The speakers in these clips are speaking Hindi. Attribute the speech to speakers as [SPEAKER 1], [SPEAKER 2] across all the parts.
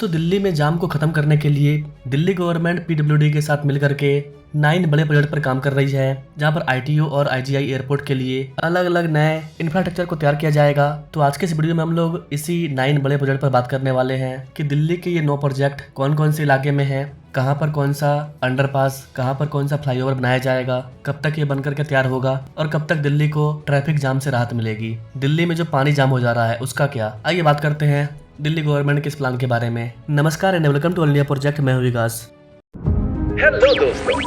[SPEAKER 1] दोस्तों, दिल्ली में जाम को खत्म करने के लिए दिल्ली गवर्नमेंट पीडब्ल्यूडी के साथ मिलकर के 9 बड़े प्रोजेक्ट पर काम कर रही है, जहां पर आईटीओ और आईजीआई एयरपोर्ट के लिए अलग अलग नए इंफ्रास्ट्रक्चर को तैयार किया जाएगा। तो आज के इस वीडियो में हम लोग इसी 9 बड़े प्रोजेक्ट पर बात करने वाले हैं कि दिल्ली के ये 9 प्रोजेक्ट कौन कौन से इलाके में है, कहाँ पर कौन सा अंडरपास, कहाँ पर कौन सा फ्लाईओवर बनाया जाएगा, कब तक ये बनकर के तैयार होगा और कब तक दिल्ली को ट्रैफिक जाम से राहत मिलेगी। दिल्ली में जो पानी जाम हो जा रहा है उसका क्या, आइए बात करते हैं दिल्ली गवर्नमेंट के इस प्लान के बारे में। नमस्कार and welcome to all India project, मैं हूं विकास।
[SPEAKER 2] हेलो दोस्तों,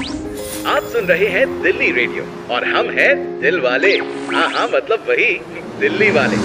[SPEAKER 2] आप सुन रहे हैं दिल्ली रेडियो और हम हैं दिल वाले। हाँ, मतलब वही दिल्ली वाले।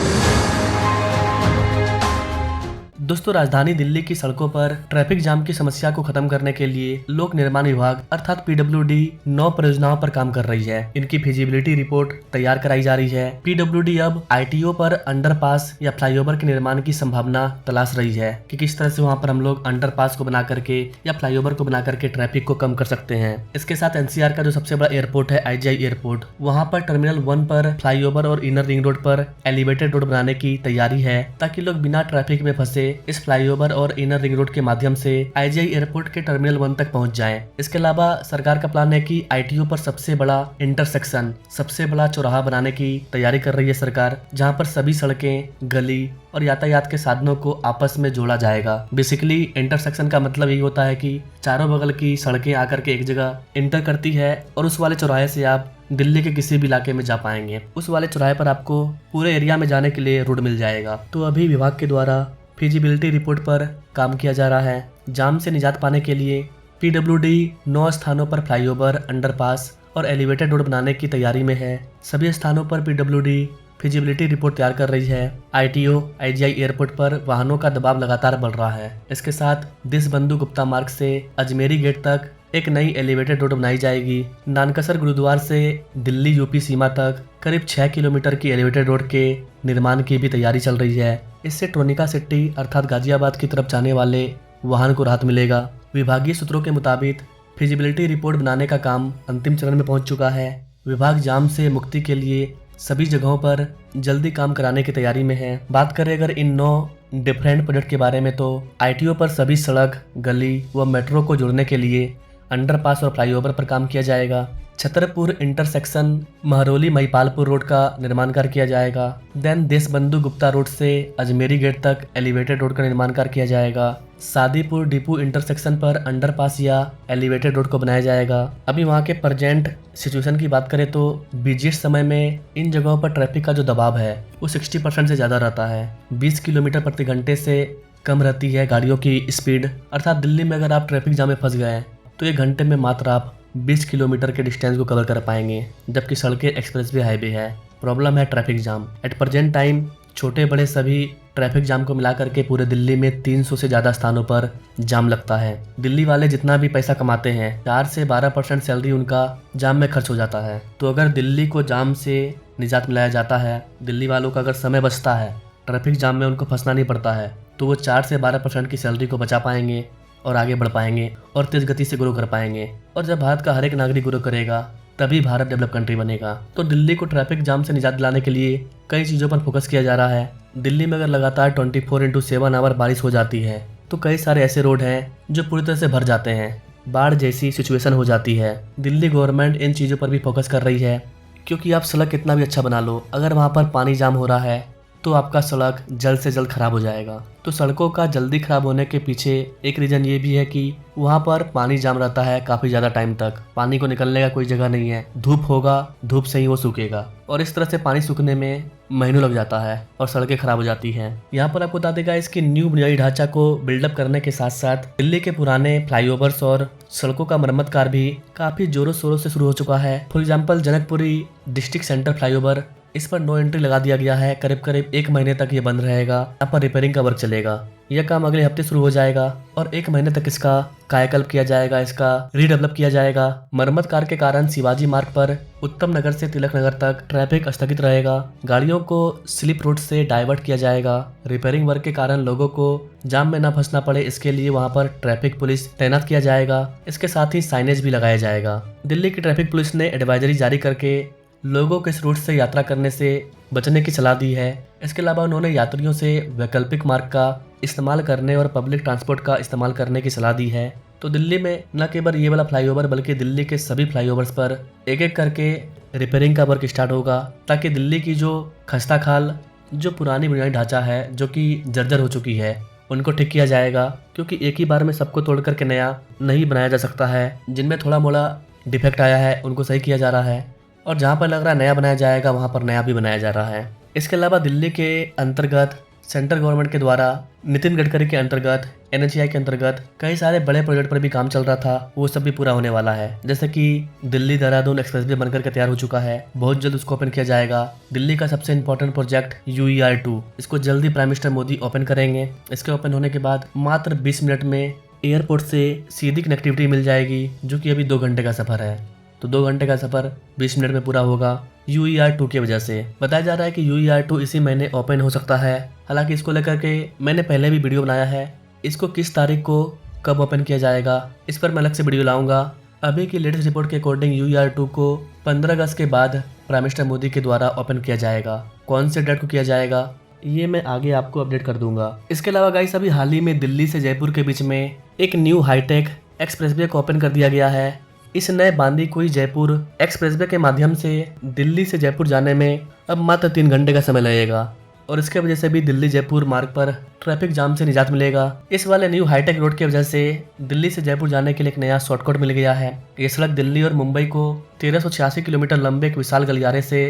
[SPEAKER 1] दोस्तों, राजधानी दिल्ली की सड़कों पर ट्रैफिक जाम की समस्या को खत्म करने के लिए लोक निर्माण विभाग अर्थात पीडब्ल्यूडी 9 परियोजनाओं पर काम कर रही है। इनकी फिजिबिलिटी रिपोर्ट तैयार कराई जा रही है। पीडब्ल्यूडी अब आईटीओ पर अंडरपास या फ्लाईओवर के निर्माण की संभावना तलाश रही है कि किस तरह से वहां पर हम लोग अंडरपास को बना करके या फ्लाईओवर को बना करके ट्रैफिक को कम कर सकते हैं। इसके साथ एनसीआर का जो सबसे बड़ा एयरपोर्ट है आईजीआई एयरपोर्ट, वहां पर टर्मिनल 1 पर फ्लाईओवर और इनर रिंग रोड पर एलिवेटेड रोड बनाने की तैयारी है, ताकि लोग बिना ट्रैफिक में फंसे इस फ्लाईओवर और इनर रिंग रोड के माध्यम से आईजीआई एयरपोर्ट के टर्मिनल 1 तक पहुंच जाएं। इसके अलावा सरकार का प्लान है कि आईटीओ पर सबसे बड़ा इंटरसेक्शन, सबसे बड़ा चौराहा बनाने की तैयारी कर रही है सरकार, जहां पर सभी सड़कें, गली और यातायात के साधनों को आपस में जोड़ा जाएगा। बेसिकली इंटरसेक्शन का मतलब यही होता है कि चारों बगल की सड़कें आकर के एक जगह इंटर करती है और उस वाले चौराहे से आप दिल्ली के किसी भी इलाके में जा पाएंगे। उस वाले चौराहे पर आपको पूरे एरिया में जाने के लिए रोड मिल जाएगा। तो अभी विभाग के द्वारा फिजिबिलिटी रिपोर्ट पर काम किया जा रहा है। जाम से निजात पाने के लिए पीडब्ल्यूडी 9 स्थानों पर फ्लाईओवर, अंडरपास और एलिवेटेड रोड बनाने की तैयारी में है। सभी स्थानों पर पीडब्ल्यूडी फिजिबिलिटी रिपोर्ट तैयार कर रही है। आईटीओ, आईजीआई एयरपोर्ट पर वाहनों का दबाव लगातार बढ़ रहा है। इसके साथ देशबंधु गुप्ता मार्ग से अजमेरी गेट तक एक नई एलिवेटेड रोड बनाई जाएगी। नानकसर गुरुद्वार से दिल्ली यूपी सीमा तक करीब 6 किलोमीटर की एलिवेटेड रोड के निर्माण की भी तैयारी चल रही है। इससे ट्रोनिका सिटी अर्थात गाजियाबाद की तरफ जाने वाले वाहन को राहत मिलेगा। विभागीय सूत्रों के मुताबिक फिजिबिलिटी रिपोर्ट बनाने का काम अंतिम चरण में पहुंच चुका है। विभाग जाम से मुक्ति के लिए सभी जगहों पर जल्दी काम कराने की तैयारी में है। बात करें अगर इन 9 डिफरेंट प्रोजेक्ट के बारे में, तो आईटीओ पर सभी सड़क, गली व मेट्रो को जोड़ने के लिए अंडरपास और फ्लाईओवर पर काम किया जाएगा। छतरपुर इंटरसेक्शन महरौली महिपालपुर रोड का निर्माण कार्य किया जाएगा। देन देशबंधु गुप्ता रोड से अजमेरी गेट तक एलिवेटेड रोड का निर्माण कार्य किया जाएगा। सादीपुर डिपू इंटरसेक्शन पर अंडरपास या एलिवेटेड रोड को बनाया जाएगा। अभी वहाँ के प्रेजेंट सिचुएशन की बात करें तो बिजिएस्ट समय में इन जगहों पर ट्रैफिक का जो दबाव है वो 60% से ज़्यादा रहता है। 20 किलोमीटर प्रति घंटे से कम रहती है गाड़ियों की स्पीड। अर्थात दिल्ली में अगर आप ट्रैफिक जाम में फंस गए तो 1 घंटे में मात्र आप 20 किलोमीटर के डिस्टेंस को कवर कर पाएंगे, जबकि सड़कें एक्सप्रेसवे हाईवे है। प्रॉब्लम है traffic jam. At present time छोटे बड़े सभी ट्रैफिक जाम को मिलाकर के पूरे दिल्ली में 300 से ज़्यादा स्थानों पर जाम लगता है। दिल्ली वाले जितना भी पैसा कमाते हैं 4 से 12% सैलरी उनका जाम में खर्च हो जाता है। तो अगर दिल्ली को जाम से निजात मिलाया जाता है, दिल्ली वालों का अगर समय बचता है, ट्रैफिक जाम में उनको फंसना नहीं पड़ता है, तो वो 4 से 12% की सैलरी को बचा पाएंगे और आगे बढ़ पाएंगे और तेज गति से ग्रो कर पाएंगे। और जब भारत का हर एक नागरिक ग्रो करेगा तभी भारत डेवलप कंट्री बनेगा। तो दिल्ली को ट्रैफिक जाम से निजात दिलाने के लिए कई चीज़ों पर फोकस किया जा रहा है। दिल्ली में अगर लगातार 24/7 आवर बारिश हो जाती है तो कई सारे ऐसे रोड हैं जो पूरी तरह से भर जाते हैं, बाढ़ जैसी सिचुएशन हो जाती है। दिल्ली गवर्नमेंट इन चीज़ों पर भी फोकस कर रही है, क्योंकि आप सड़क कितना भी अच्छा बना लो, अगर वहाँ पर पानी जाम हो रहा है तो आपका सड़क जल्द से जल्द खराब हो जाएगा। तो सड़कों का जल्दी खराब होने के पीछे एक रीज़न ये भी है कि वहाँ पर पानी जाम रहता है काफ़ी ज़्यादा टाइम तक, पानी को निकलने का कोई जगह नहीं है। धूप होगा, धूप से ही वो सूखेगा और इस तरह से पानी सूखने में महीनों लग जाता है और सड़कें खराब हो जाती हैं। यहाँ पर आपको बता देगा इसकी न्यू बुनियादी ढांचा को बिल्डअप करने के साथ साथ दिल्ली के पुराने फ्लाईओवर्स और सड़कों का मरम्मत कार्य भी काफ़ी जोरों शोरों से शुरू हो चुका है। For example Janakpuri district centre flyover, इस पर नो एंट्री लगा दिया गया है। करीब करीब 1 महीने तक ये बंद रहेगा। यहाँ पर रिपेयरिंग का वर्क चलेगा। यह काम अगले हफ्ते शुरू हो जाएगा और 1 महीने तक इसका कायाकल्प किया जाएगा, इसका रीडेवलप किया जाएगा। मरम्मत कार्य के कारण शिवाजी मार्ग पर उत्तम नगर से तिलक नगर तक ट्रैफिक स्थगित रहेगा। गाड़ियों को स्लिप रोड से डाइवर्ट किया जाएगा। रिपेयरिंग वर्क के कारण लोगों को जाम में न फंसना पड़े, इसके लिए वहां पर ट्रैफिक पुलिस तैनात किया जाएगा। इसके साथ ही साइनेज भी लगाया जाएगा। दिल्ली की ट्रैफिक पुलिस ने एडवाइजरी जारी करके लोगों को इस रूट से यात्रा करने से बचने की सलाह दी है। इसके अलावा उन्होंने यात्रियों से वैकल्पिक मार्ग का इस्तेमाल करने और पब्लिक ट्रांसपोर्ट का इस्तेमाल करने की सलाह दी है। तो दिल्ली में न केवल ये वाला फ्लाईओवर बल्कि दिल्ली के सभी फ्लाईओवर्स पर एक एक करके रिपेयरिंग का वर्क स्टार्ट होगा, ताकि दिल्ली की जो खस्ता खाल, जो पुरानी बुनियादी ढांचा है जो कि जर्जर हो चुकी है, उनको ठीक किया जाएगा। क्योंकि एक ही बार में सबको तोड़ करके नया नहीं बनाया जा सकता है। जिनमें थोड़ा मोड़ा डिफेक्ट आया है उनको सही किया जा रहा है, और जहाँ पर लग रहा है नया बनाया जाएगा वहाँ पर नया भी बनाया जा रहा है। इसके अलावा दिल्ली के अंतर्गत सेंट्रल गवर्नमेंट के द्वारा नितिन गडकरी के अंतर्गत NHAI के अंतर्गत कई सारे बड़े प्रोजेक्ट पर भी काम चल रहा था, वो सब भी पूरा होने वाला है। जैसे कि दिल्ली देहरादून एक्सप्रेसवे बनकर के तैयार हो चुका है, बहुत जल्द उसको ओपन किया जाएगा। दिल्ली का सबसे इंपॉर्टेंट प्रोजेक्ट UER2, इसको जल्दी प्राइम मिनिस्टर मोदी ओपन करेंगे। इसके ओपन होने के बाद मात्र 20 मिनट में एयरपोर्ट से सीधी कनेक्टिविटी मिल जाएगी, जो कि अभी 2 घंटे का सफर है। तो 2 घंटे का सफर 20 मिनट में पूरा होगा UER2 की वजह से। बताया जा रहा है कि UER2 इसी महीने ओपन हो सकता है। हालांकि इसको लेकर के मैंने पहले भी वीडियो बनाया है, इसको किस तारीख को कब ओपन किया जाएगा इस पर मैं अलग से वीडियो लाऊंगा। अभी की लेटेस्ट रिपोर्ट के अकॉर्डिंग UER2 को 15 अगस्त के बाद प्राइम मिनिस्टर मोदी के द्वारा ओपन किया जाएगा। कौन से डेट को किया जाएगा ये मैं आगे आपको अपडेट कर दूंगा। इसके अलावा गाइस, अभी हाल ही में दिल्ली से जयपुर के बीच में एक न्यू हाईटेक एक्सप्रेसवे को ओपन कर दिया गया है। इस नए बांदी कुई जयपुर एक्सप्रेसवे के माध्यम से दिल्ली से जयपुर जाने में अब मात्र 3 घंटे का समय लगेगा, और इसके वजह से भी दिल्ली जयपुर मार्ग पर ट्रैफिक जाम से निजात मिलेगा। इस वाले न्यू हाईटेक रोड की वजह से दिल्ली से जयपुर जाने के लिए एक नया शॉर्टकट मिल गया है। ये सड़क दिल्ली और मुंबई को 1386 किलोमीटर लंबे एक विशाल गलियारे से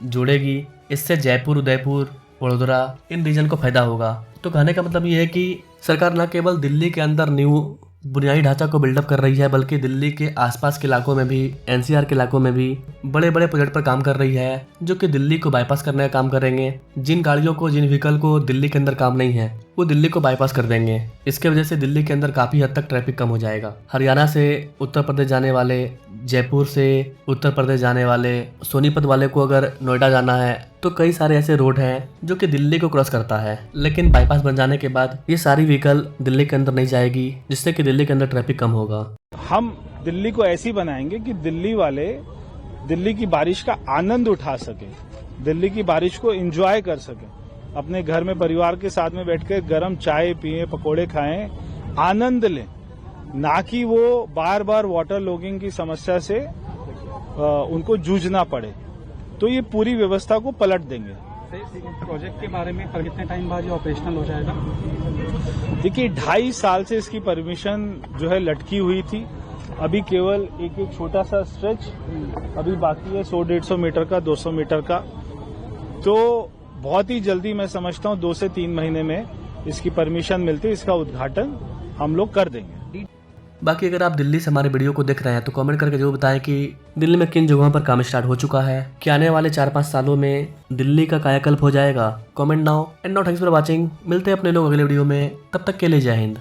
[SPEAKER 1] जोड़ेगी। इससे जयपुर, उदयपुर, वडोदरा इन रीजन को फायदा होगा। तो कहने का मतलब ये है कि सरकार न केवल दिल्ली के अंदर न्यू बुनियादी ढांचा को बिल्डअप कर रही है, बल्कि दिल्ली के आसपास के इलाकों में भी, NCR के इलाकों में भी बड़े बड़े प्रोजेक्ट पर काम कर रही है, जो कि दिल्ली को बाईपास करने का काम करेंगे। जिन गाड़ियों को, जिन व्हीकल को दिल्ली के अंदर काम नहीं है, वो दिल्ली को बाईपास कर देंगे। इसके वजह से दिल्ली के अंदर काफी हद तक ट्रैफिक कम हो जाएगा। हरियाणा से उत्तर प्रदेश जाने वाले, जयपुर से उत्तर प्रदेश जाने वाले, सोनीपत वाले को अगर नोएडा जाना है तो कई सारे ऐसे रोड हैं जो कि दिल्ली को क्रॉस करता है। लेकिन बाईपास बन जाने के बाद ये सारी व्हीकल दिल्ली के अंदर नहीं जाएगी, जिससे कि दिल्ली के अंदर ट्रैफिक कम होगा।
[SPEAKER 3] हम दिल्ली को ऐसी बनाएंगे कि दिल्ली वाले दिल्ली की बारिश का आनंद उठा सके, दिल्ली की बारिश को एंजॉय कर सके, अपने घर में परिवार के साथ में बैठकर गर्म चाय पिए, पकोड़े खाएं, आनंद लें, ना कि वो बार बार वाटर लॉगिंग की समस्या से उनको जूझना पड़े। तो ये पूरी व्यवस्था को पलट देंगे।
[SPEAKER 4] प्रोजेक्ट के बारे में पर कितने टाइम बाद ये ऑपरेशनल हो जाएगा?
[SPEAKER 3] देखिए, 2.5 साल से इसकी परमिशन जो है लटकी हुई थी। अभी केवल एक छोटा सा स्ट्रेच अभी बाकी है, 100-150 मीटर का, 200 मीटर का। तो बहुत ही जल्दी मैं समझता हूँ 2 से 3 महीने में इसकी परमिशन मिलती है, इसका उद्घाटन हम लोग कर देंगे।
[SPEAKER 1] बाकी अगर आप दिल्ली से हमारे वीडियो को देख रहे हैं तो कमेंट करके जरूर बताएं कि दिल्ली में किन जगहों पर काम स्टार्ट हो चुका है, क्या आने वाले 4-5 सालों में दिल्ली का कायाकल्प हो जाएगा। Comment now and now, thanks for watching. मिलते हैं अपने लोग अगले वीडियो में, तब तक के लिए जय हिंद।